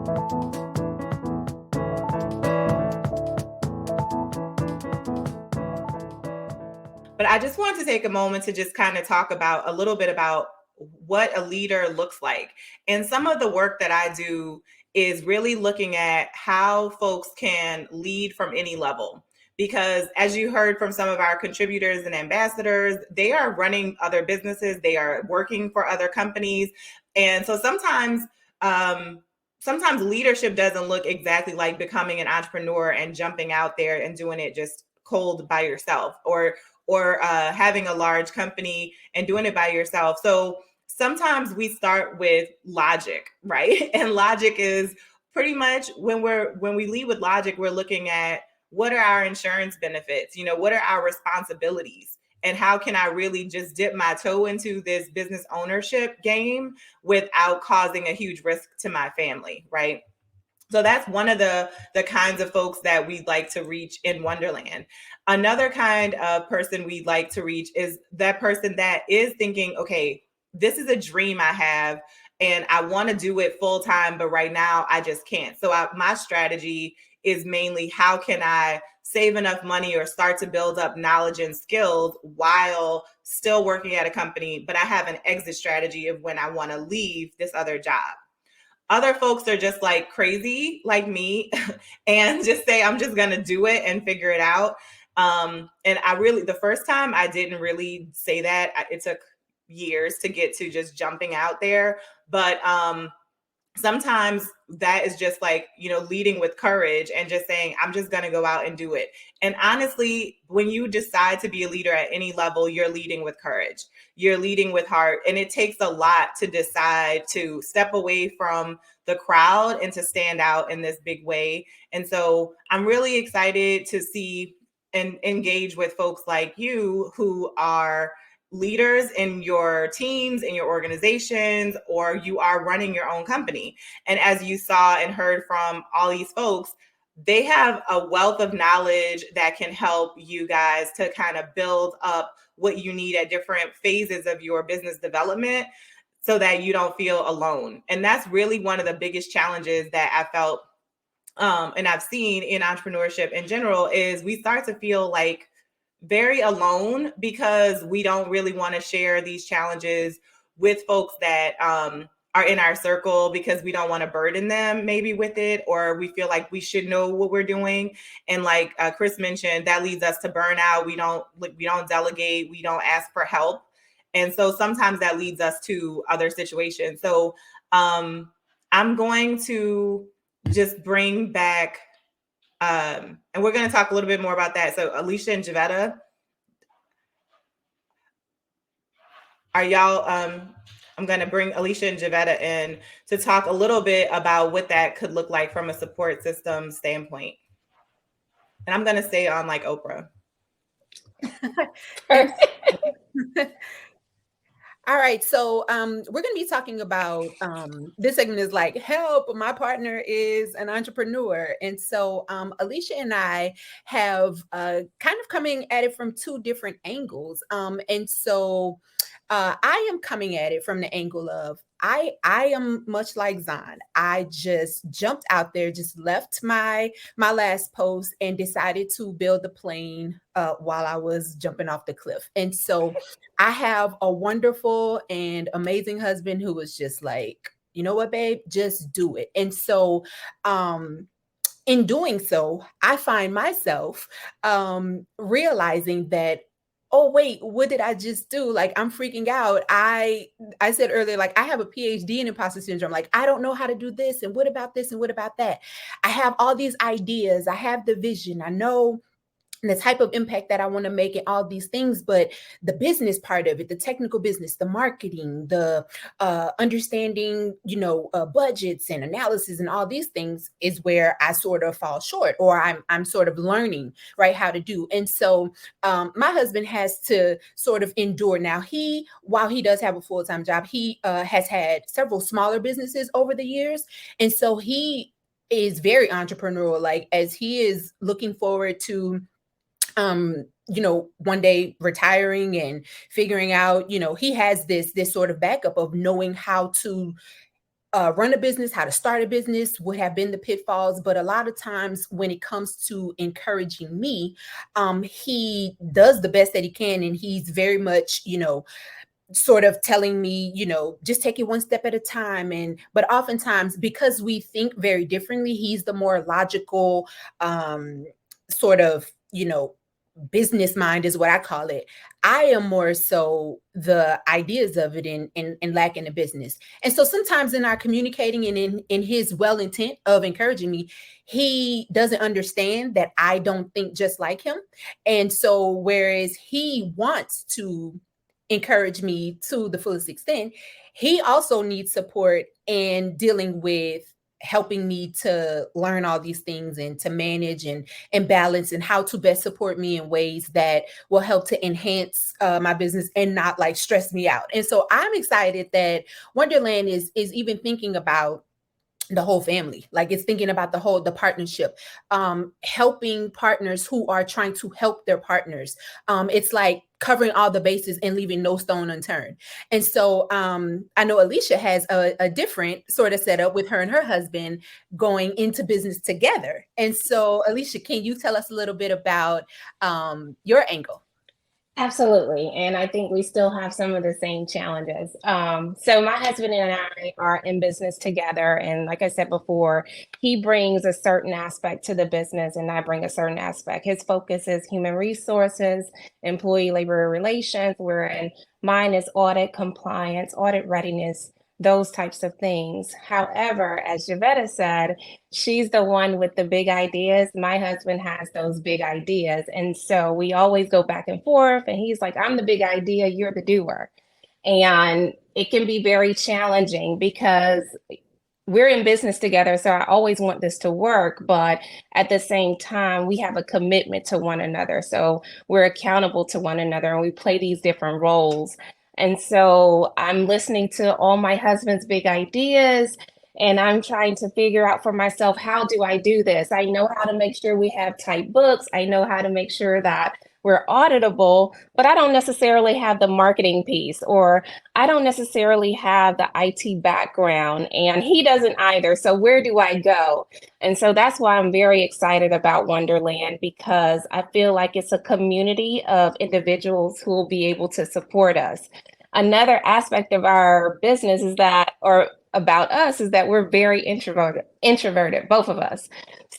But I just want to take a moment to just kind of talk about a little bit about what a leader looks like. And some of the work that I do is really looking at how folks can lead from any level. Because as you heard from some of our contributors and ambassadors, they are running other businesses, they are working for other companies. And so sometimes leadership doesn't look exactly like becoming an entrepreneur and jumping out there and doing it just cold by yourself, or having a large company and doing it by yourself. So sometimes we start with logic, right? And logic is pretty much when we lead with logic, we're looking at what are our insurance benefits? What are our responsibilities? And how can I really just dip my toe into this business ownership game without causing a huge risk to my family, right? So that's one of the kinds of folks that we'd like to reach in Wonderland. Another kind of person we'd like to reach is that person that is thinking, okay, this is a dream I have and I want to do it full time, but right now I just can't. So my strategy is mainly how can I save enough money or start to build up knowledge and skills while still working at a company, but I have an exit strategy of when I want to leave this other job. Other folks are just like crazy, like me, and just say, I'm just going to do it and figure it out. And the first time I didn't really say that. It took years to get to just jumping out there. But sometimes that is just like, leading with courage and just saying, I'm just going to go out and do it. And honestly, when you decide to be a leader at any level, you're leading with courage, you're leading with heart. And it takes a lot to decide to step away from the crowd and to stand out in this big way. And so I'm really excited to see and engage with folks like you who are leaders in your teams, in your organizations, or you are running your own company. And as you saw and heard from all these folks, they have a wealth of knowledge that can help you guys to kind of build up what you need at different phases of your business development so that you don't feel alone. And that's really one of the biggest challenges that I felt and I've seen in entrepreneurship in general is we start to feel like very alone because we don't really want to share these challenges with folks that are in our circle because we don't want to burden them maybe with it, or we feel like we should know what we're doing. And like Chris mentioned, that leads us to burnout. We don't delegate, we don't ask for help. And so sometimes that leads us to other situations. So I'm going to just bring back and we're going to talk a little bit more about that. So Alicia and Javetta, are y'all, I'm going to bring Alicia and Javetta in to talk a little bit about what that could look like from a support system standpoint. And I'm going to stay on like Oprah. All right, so we're going to be talking about this segment is like, help, my partner is an entrepreneur. And so Alicia and I have kind of coming at it from two different angles. And so I am coming at it from the angle of I am much like Zahn. I just jumped out there, just left my last post and decided to build the plane while I was jumping off the cliff. And so I have a wonderful and amazing husband who was just like, you know what, babe, just do it. And so in doing so, I find myself realizing that, oh wait, what did I just do? Like, I'm freaking out. I said earlier, like, I have a PhD in imposter syndrome. Like, I don't know how to do this, and what about this, and what about that? I have all these ideas, I have the vision, I know the type of impact that I want to make and all these things, but the business part of it, the technical business, the marketing, the understanding, budgets and analysis and all these things is where I sort of fall short, or I'm sort of learning, right, how to do. And so my husband has to sort of endure. Now, while he does have a full-time job, he has had several smaller businesses over the years. And so he is very entrepreneurial, like as he is looking forward to one day retiring and figuring out, he has this sort of backup of knowing how to run a business, how to start a business, what have been the pitfalls. But a lot of times when it comes to encouraging me, he does the best that he can. And he's very much, sort of telling me, just take it one step at a time. But oftentimes, because we think very differently, he's the more logical, sort of, business mind is what I call it. I am more so the ideas of it and lacking the business. And so sometimes in our communicating and in his well intent of encouraging me, he doesn't understand that I don't think just like him. And so whereas he wants to encourage me to the fullest extent, he also needs support in dealing with helping me to learn all these things and to manage and balance and how to best support me in ways that will help to enhance my business and not like stress me out. And so I'm excited that Wonderland is even thinking about the whole family. Like it's thinking about the partnership, helping partners who are trying to help their partners. It's like covering all the bases and leaving no stone unturned. And so I know Alicia has a different sort of setup with her and her husband going into business together. And so Alicia, can you tell us a little bit about your angle? Absolutely. And I think we still have some of the same challenges. So my husband and I are in business together. And like I said before, he brings a certain aspect to the business and I bring a certain aspect. His focus is human resources, employee labor relations, wherein mine is audit compliance, audit readiness, those types of things. However, as Javetta said, she's the one with the big ideas. My husband has those big ideas. And so we always go back and forth. And he's like, I'm the big idea, you're the doer. And it can be very challenging because we're in business together. So I always want this to work. But at the same time, we have a commitment to one another. So we're accountable to one another and we play these different roles. And so I'm listening to all my husband's big ideas and I'm trying to figure out for myself, how do I do this? I know how to make sure we have tight books. I know how to make sure that we're auditable, but I don't necessarily have the marketing piece or I don't necessarily have the IT background and he doesn't either. So where do I go? And so that's why I'm very excited about Wonderland because I feel like it's a community of individuals who will be able to support us. Another aspect of our business is that, or about us, is that we're very introverted, both of us.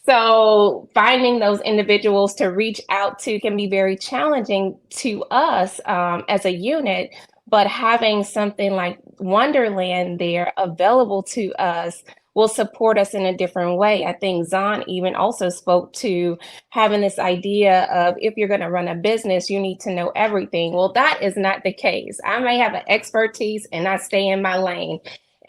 So finding those individuals to reach out to can be very challenging to us as a unit, but having something like Wonderland there available to us will support us in a different way. I think Zahn even also spoke to having this idea of if you're going to run a business, you need to know everything. Well, that is not the case. I may have an expertise and I stay in my lane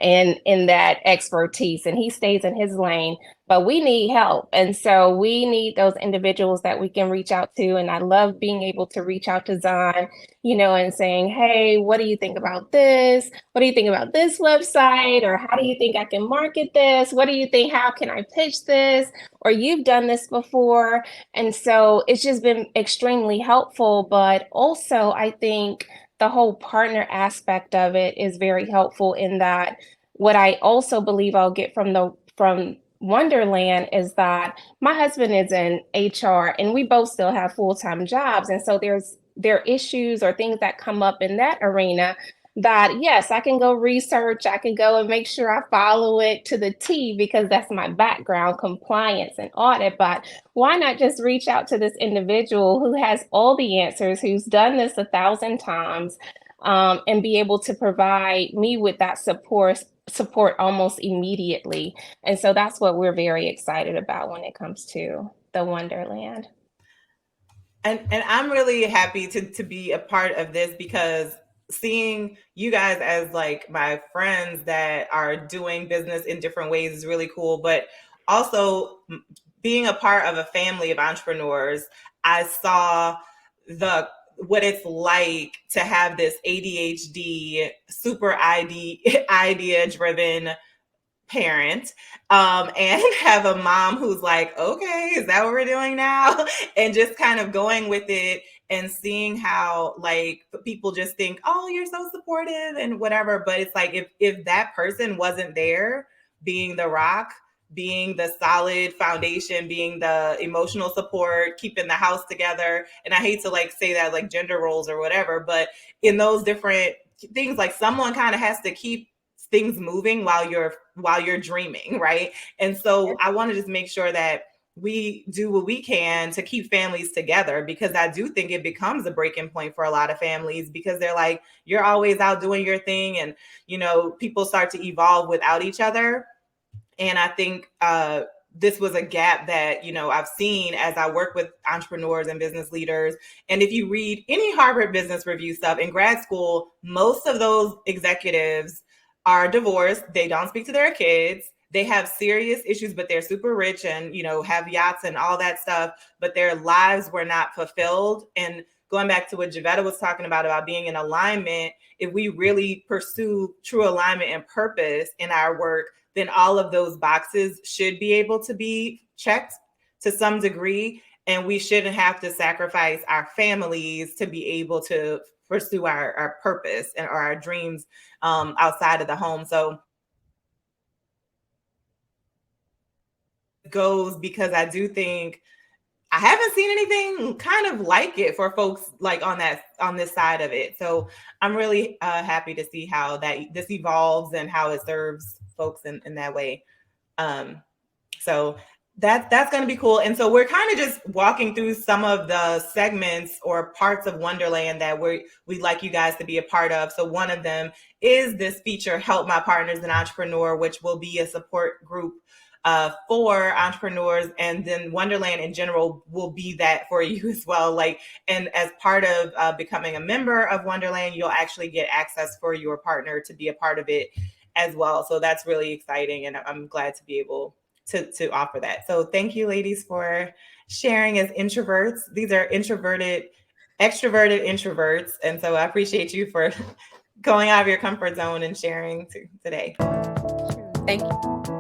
and in that expertise and he stays in his lane, but we need help. And so we need those individuals that we can reach out to. And I love being able to reach out to Zahn, and saying, hey, what do you think about this? What do you think about this website? Or how do you think I can market this? What do you think? How can I pitch this? Or you've done this before. And so it's just been extremely helpful. But also, I think the whole partner aspect of it is very helpful in that what I also believe I'll get from Wonderland is that my husband is in HR and we both still have full-time jobs. And so there are issues or things that come up in that arena that, yes, I can go research, I can go and make sure I follow it to the T because that's my background, compliance and audit. But why not just reach out to this individual who has all the answers, who's done this 1,000 times, and be able to provide me with that support almost immediately. And so that's what we're very excited about when it comes to the Wonderland. And I'm really happy to be a part of this because seeing you guys as like my friends that are doing business in different ways is really cool. But also being a part of a family of entrepreneurs, I saw what it's like to have this ADHD, super idea driven parent, and have a mom who's like, okay, is that what we're doing now? And just kind of going with it and seeing how like people just think, oh, you're so supportive and whatever. But it's like if that person wasn't there being the rock, being the solid foundation, being the emotional support, keeping the house together. And I hate to like say that like gender roles or whatever, but in those different things, like someone kind of has to keep things moving while you're dreaming, right? And so I want to just make sure that we do what we can to keep families together, because I do think it becomes a breaking point for a lot of families, because they're like, you're always out doing your thing, and people start to evolve without each other. And I think this was a gap that I've seen as I work with entrepreneurs and business leaders. And if you read any Harvard Business Review stuff in grad school, most of those executives are divorced. They don't speak to their kids. They have serious issues, but they're super rich and have yachts and all that stuff, but their lives were not fulfilled. And going back to what Javetta was talking about being in alignment, if we really pursue true alignment and purpose in our work, then all of those boxes should be able to be checked to some degree. And we shouldn't have to sacrifice our families to be able to pursue our purpose and our dreams outside of the home. So it goes, because I do think I haven't seen anything kind of like it for folks like on this side of it. So I'm really happy to see how this evolves and how it serves folks in that way. So that's going to be cool. And so we're kind of just walking through some of the segments or parts of Wonderland that we'd like you guys to be a part of. So one of them is this feature, Help My Partners an Entrepreneur, which will be a support group for entrepreneurs. And then Wonderland in general will be that for you as well. And as part of becoming a member of Wonderland, you'll actually get access for your partner to be a part of it as well. So that's really exciting. And I'm glad to be able to offer that. So thank you, ladies, for sharing as introverts. These are extroverted introverts. And so I appreciate you for going out of your comfort zone and sharing today. Thank you.